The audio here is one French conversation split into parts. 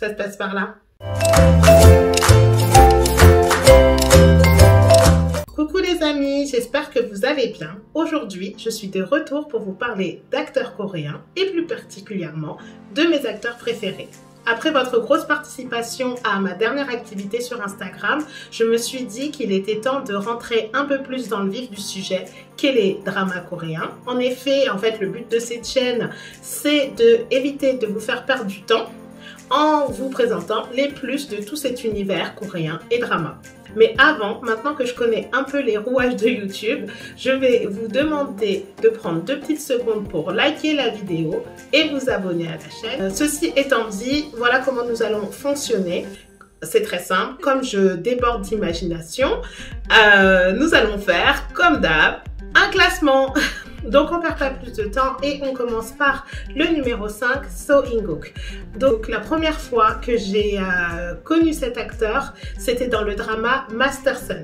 Ça se passe par là. Coucou les amis, j'espère que vous allez bien. Aujourd'hui, je suis de retour pour vous parler d'acteurs coréens et plus particulièrement de mes acteurs préférés. Après votre grosse participation à ma dernière activité sur Instagram, je me suis dit qu'il était temps de rentrer un peu plus dans le vif du sujet qu'est les dramas coréens. En effet, le but de cette chaîne, c'est d'éviter de vous faire perdre du temps en vous présentant les plus de tout cet univers coréen et drama. Mais maintenant que je connais un peu les rouages de YouTube, je vais vous demander de prendre 2 petites secondes pour liker la vidéo et vous abonner à la chaîne. Ceci étant dit, voilà comment nous allons fonctionner. C'est très simple, comme je déborde d'imagination, nous allons faire, comme d'hab, un classement. Donc on perd pas plus de temps et on commence par le numéro 5, So In-guk. Donc la première fois que j'ai connu cet acteur, c'était dans le drama Masterson.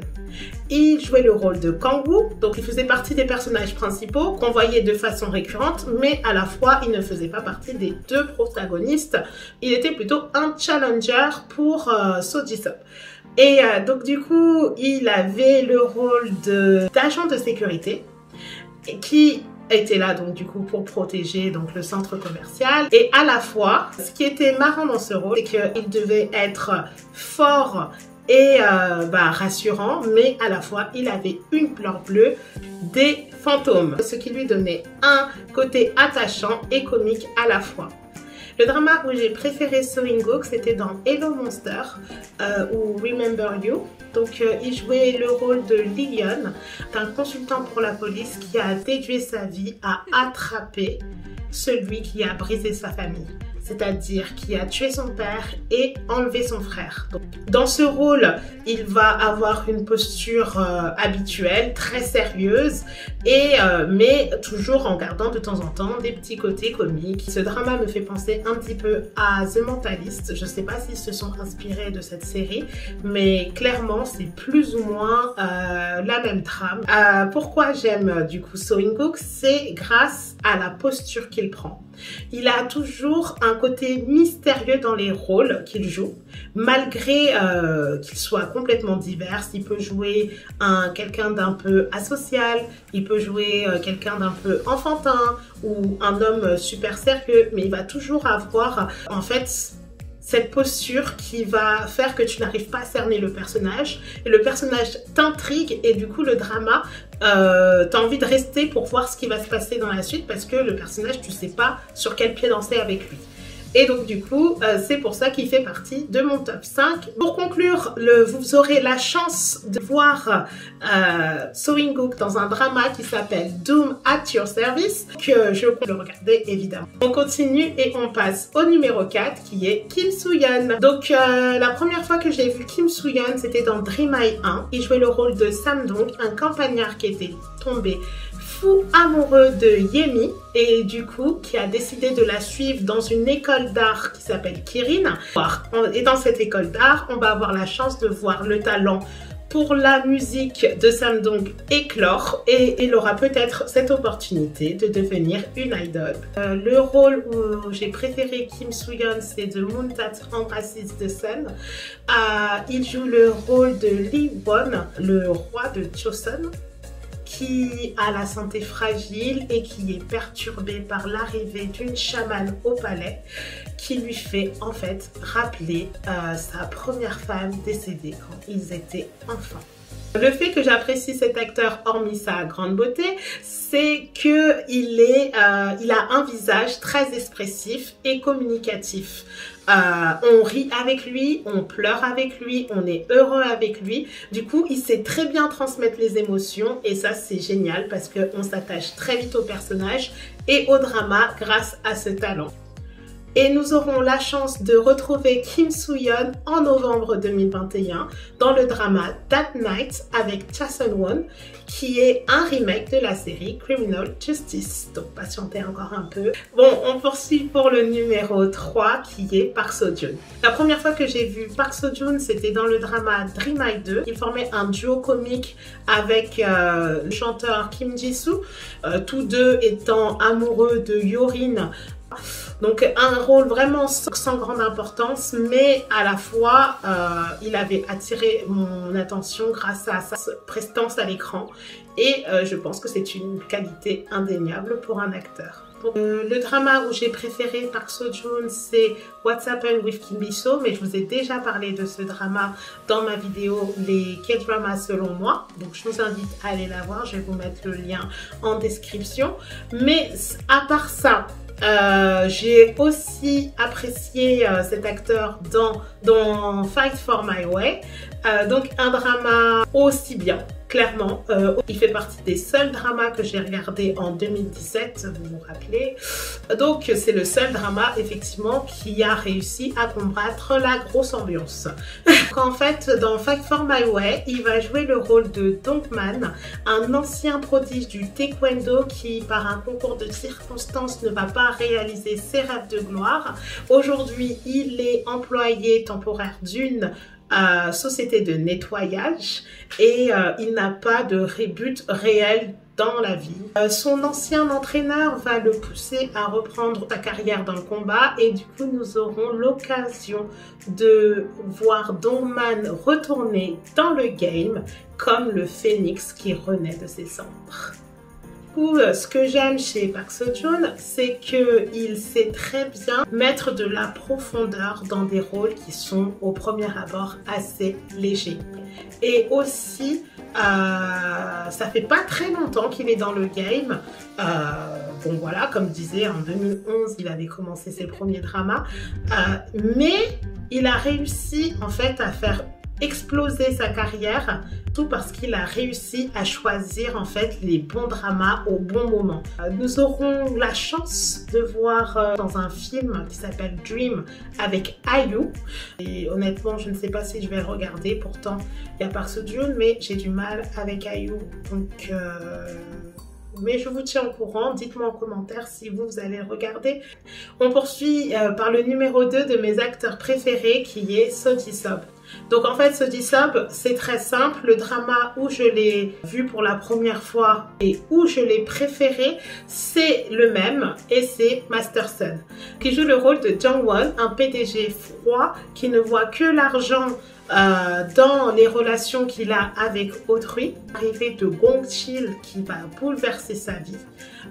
Il jouait le rôle de Kang-woo, donc il faisait partie des personnages principaux qu'on voyait de façon récurrente, mais à la fois il ne faisait pas partie des 2 protagonistes. Il était plutôt un challenger pour So Ji-sub. Et donc du coup, il avait le rôle d'agent de sécurité qui était là donc du coup pour protéger donc le centre commercial. Et à la fois, ce qui était marrant dans ce rôle, c'est qu'il devait être fort et rassurant, mais à la fois il avait une couleur bleue des fantômes, ce qui lui donnait un côté attachant et comique à la fois. Le drama où j'ai préféré So In-guk, c'était dans Hello Monster ou Remember You. Donc il jouait le rôle de Lee Hyun, un consultant pour la police qui a dédié sa vie à attraper celui qui a brisé sa famille. C'est-à-dire qui a tué son père et enlevé son frère. Donc, dans ce rôle, il va avoir une posture habituelle, très sérieuse, mais toujours en gardant de temps en temps des petits côtés comiques. Ce drama me fait penser un petit peu à The Mentalist. Je ne sais pas s'ils se sont inspirés de cette série, mais clairement, c'est plus ou moins la même trame. Pourquoi j'aime du coup So In-guk, c'est grâce à la posture qu'il prend. Il a toujours un côté mystérieux dans les rôles qu'il joue, malgré qu'il soit complètement divers. Il peut jouer quelqu'un d'un peu asocial, il peut jouer quelqu'un d'un peu enfantin ou un homme super sérieux, mais il va toujours avoir en fait cette posture qui va faire que tu n'arrives pas à cerner le personnage et le personnage t'intrigue et du coup le drama t'as envie de rester pour voir ce qui va se passer dans la suite parce que le personnage tu sais pas sur quel pied danser avec lui. Et donc du coup, c'est pour ça qu'il fait partie de mon top 5. Pour conclure, vous aurez la chance de voir So In-guk dans un drama qui s'appelle Doom at Your Service, que je compte le regarder évidemment. On continue et on passe au numéro 4 qui est Kim Soo-yeon. Donc la première fois que j'ai vu Kim Soo-yeon, c'était dans Dream High 1. Il jouait le rôle de Sam-dong, un campagnard qui était tombé fou amoureux de Yemi et du coup qui a décidé de la suivre dans une école d'art qui s'appelle Kirin. Et dans cette école d'art, on va avoir la chance de voir le talent pour la musique de Sam-dong éclore et il aura peut-être cette opportunité de devenir une idole. Le rôle où j'ai préféré Kim Soo-yeon, c'est de Moon That Embraces the Sun. Il joue le rôle de Lee Won, le roi de Chosun, qui a la santé fragile et qui est perturbé par l'arrivée d'une chamane au palais qui lui fait en fait rappeler sa première femme décédée quand ils étaient enfants. Le fait que j'apprécie cet acteur, hormis sa grande beauté, c'est qu'il a un visage très expressif et communicatif. On rit avec lui, on pleure avec lui, on est heureux avec lui. Du coup, il sait très bien transmettre les émotions et ça, c'est génial parce qu'on s'attache très vite au personnage et au drama grâce à ce talent. Et nous aurons la chance de retrouver Kim Soo-yeon en novembre 2021 dans le drama That Night avec Cha Sun-won, qui est un remake de la série Criminal Justice. Donc patientez encore un peu. Bon, on poursuit pour le numéro 3 qui est Park Seo-joon. La première fois que j'ai vu Park Seo-joon, c'était dans le drama Dream High 2. Il formait un duo comique avec le chanteur Kim Ji-soo, tous deux étant amoureux de Yorin. Donc un rôle vraiment sans grande importance, mais à la fois il avait attiré mon attention grâce à sa prestance à l'écran et je pense que c'est une qualité indéniable pour un acteur. Le drama où j'ai préféré Park Seo-joon, c'est What's Happened with Kim Bi-so, mais je vous ai déjà parlé de ce drama dans ma vidéo les K-dramas selon moi, donc je vous invite à aller la voir, je vais vous mettre le lien en description. Mais à part ça, j'ai aussi apprécié cet acteur dans Fight for My Way, donc un drama aussi bien. Clairement, il fait partie des seuls dramas que j'ai regardé en 2017, vous vous rappelez. Donc c'est le seul drama effectivement qui a réussi à combattre la grosse ambiance. En fait, dans Fight for My Way, il va jouer le rôle de Dongman, un ancien prodige du taekwondo qui, par un concours de circonstances, ne va pas réaliser ses rêves de gloire. Aujourd'hui, il est employé temporaire d'une société de nettoyage et il n'a pas de but réel dans la vie. Son ancien entraîneur va le pousser à reprendre sa carrière dans le combat et du coup nous aurons l'occasion de voir Dongman retourner dans le game comme le phénix qui renaît de ses cendres. Ce que j'aime chez Park Seo-joon, c'est qu'il sait très bien mettre de la profondeur dans des rôles qui sont au premier abord assez légers. Et aussi, ça fait pas très longtemps qu'il est dans le game. Bon voilà, comme je disais, en 2011, il avait commencé ses premiers dramas. Mais il a réussi en fait à faire exploser sa carrière, tout parce qu'il a réussi à choisir en fait les bons dramas au bon moment. Nous aurons la chance de voir dans un film qui s'appelle Dream avec IU et honnêtement je ne sais pas si je vais le regarder, pourtant il y a Park Seo-joon mais j'ai du mal avec IU, donc mais je vous tiens au courant, dites-moi en commentaire si vous allez le regarder. On poursuit par le numéro 2 de mes acteurs préférés qui est Seo Ji-sub. Donc en fait, Seo Ji-sub, c'est très simple. Le drama où je l'ai vu pour la première fois et où je l'ai préféré, c'est le même et c'est Masterson, qui joue le rôle de Jung-won, un PDG froid qui ne voit que l'argent dans les relations qu'il a avec autrui. Arrivée de Gong-chil qui va bouleverser sa vie.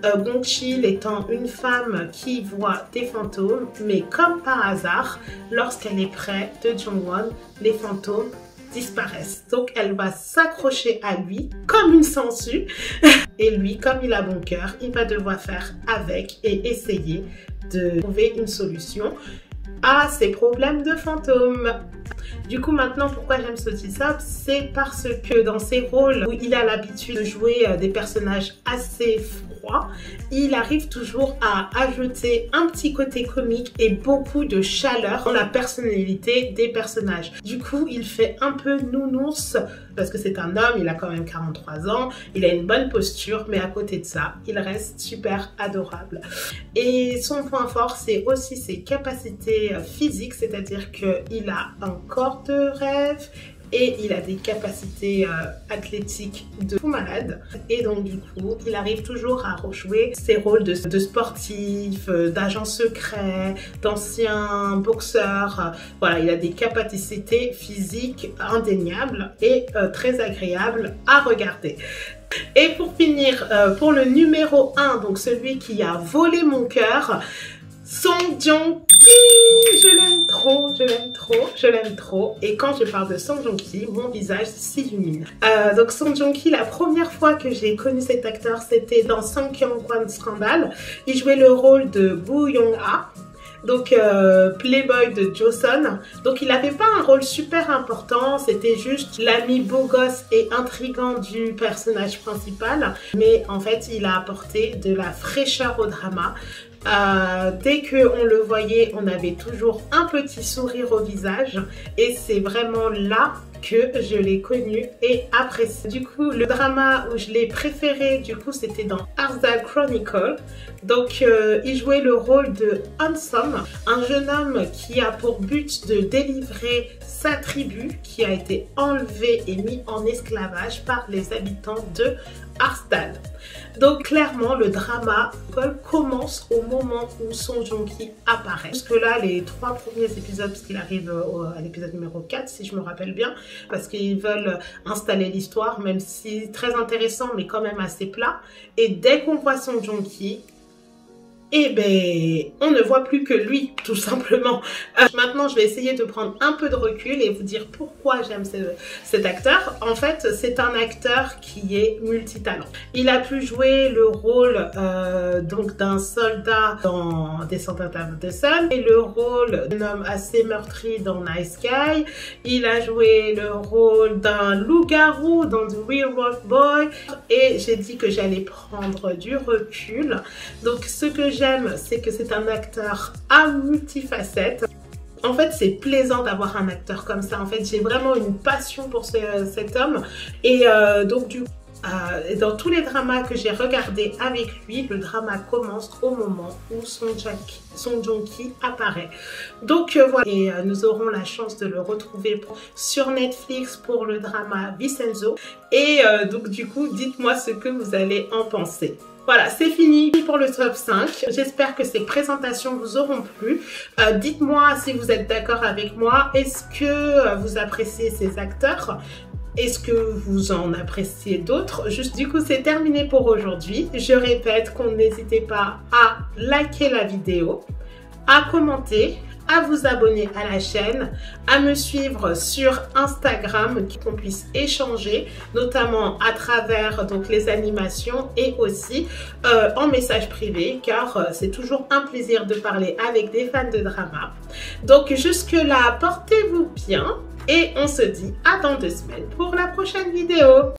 Gong-chil étant une femme qui voit des fantômes, mais comme par hasard, lorsqu'elle est près de Jung-won, les fantômes disparaissent. Donc elle va s'accrocher à lui comme une sangsue et lui, comme il a bon cœur, il va devoir faire avec et essayer de trouver une solution à ses problèmes de fantômes. Du coup maintenant pourquoi j'aime Seo Ji-sub, c'est parce que dans ses rôles où il a l'habitude de jouer des personnages assez froids, il arrive toujours à ajouter un petit côté comique et beaucoup de chaleur dans la personnalité des personnages. Du coup il fait un peu nounours parce que c'est un homme, il a quand même 43 ans, il a une bonne posture, mais à côté de ça, il reste super adorable. Et son point fort, c'est aussi ses capacités physiques, c'est-à-dire qu'il a un corps de rêve et il a des capacités athlétiques de fou malade. Et donc du coup, il arrive toujours à rejouer ses rôles de sportif, d'agent secret, d'ancien boxeur. Voilà, il a des capacités physiques indéniables et très agréables à regarder. Et pour finir, pour le numéro 1, donc celui qui a volé mon cœur, Song Joong-ki, je l'aime trop, je l'aime trop, je l'aime trop. Et quand je parle de Song Joong-ki, mon visage s'illumine. Donc Song Joong-ki, la première fois que j'ai connu cet acteur, c'était dans Song Kyung-kwan Scandal. Il jouait le rôle de Boo Young-ha, donc playboy de Joseon. Donc il n'avait pas un rôle super important, c'était juste l'ami beau gosse et intriguant du personnage principal. Mais en fait, il a apporté de la fraîcheur au drama. Dès qu'on le voyait, on avait toujours un petit sourire au visage et c'est vraiment là que je l'ai connu et apprécié. Du coup, le drama où je l'ai préféré, du coup, c'était dans Arzal Chronicle. Donc, il jouait le rôle de Handsome, un jeune homme qui a pour but de délivrer sa tribu qui a été enlevée et mise en esclavage par les habitants de Arsdal. Donc clairement le drama commence au moment où Song Joong-ki apparaît. Jusque là les 3 premiers épisodes, parce qu'il arrive à l'épisode numéro 4 si je me rappelle bien, parce qu'ils veulent installer l'histoire, même si très intéressant mais quand même assez plat. Et dès qu'on voit Song Joong-ki, eh ben, on ne voit plus que lui, tout simplement. Maintenant, je vais essayer de prendre un peu de recul et vous dire pourquoi j'aime cet acteur. En fait, c'est un acteur qui est multitalent. Il a pu jouer le rôle donc d'un soldat dans Descendants of the Sun et le rôle d'un homme assez meurtri dans Nice Guy. Il a joué le rôle d'un loup-garou dans The Werewolf Boy. Et j'ai dit que j'allais prendre du recul. Donc, ce que j'aime, c'est que c'est un acteur à multifacettes. En fait, c'est plaisant d'avoir un acteur comme ça. En fait, j'ai vraiment une passion pour cet homme. Et donc, du coup, dans tous les dramas que j'ai regardés avec lui, le drama commence au moment où Song Joong-ki apparaît. Donc voilà, et nous aurons la chance de le retrouver sur Netflix pour le drama Vincenzo. Et donc du coup, dites-moi ce que vous allez en penser. Voilà, c'est fini pour le top 5. J'espère que ces présentations vous auront plu. Dites-moi si vous êtes d'accord avec moi. Est-ce que vous appréciez ces acteurs ? Est-ce que vous en appréciez d'autres? Juste du coup, c'est terminé pour aujourd'hui. Je répète qu'on n'hésitez pas à liker la vidéo, à commenter, à vous abonner à la chaîne, à me suivre sur Instagram, qu'on puisse échanger, notamment à travers donc les animations et aussi en message privé, car c'est toujours un plaisir de parler avec des fans de drama. Donc jusque là, portez-vous bien et on se dit à dans 2 semaines pour la prochaine vidéo.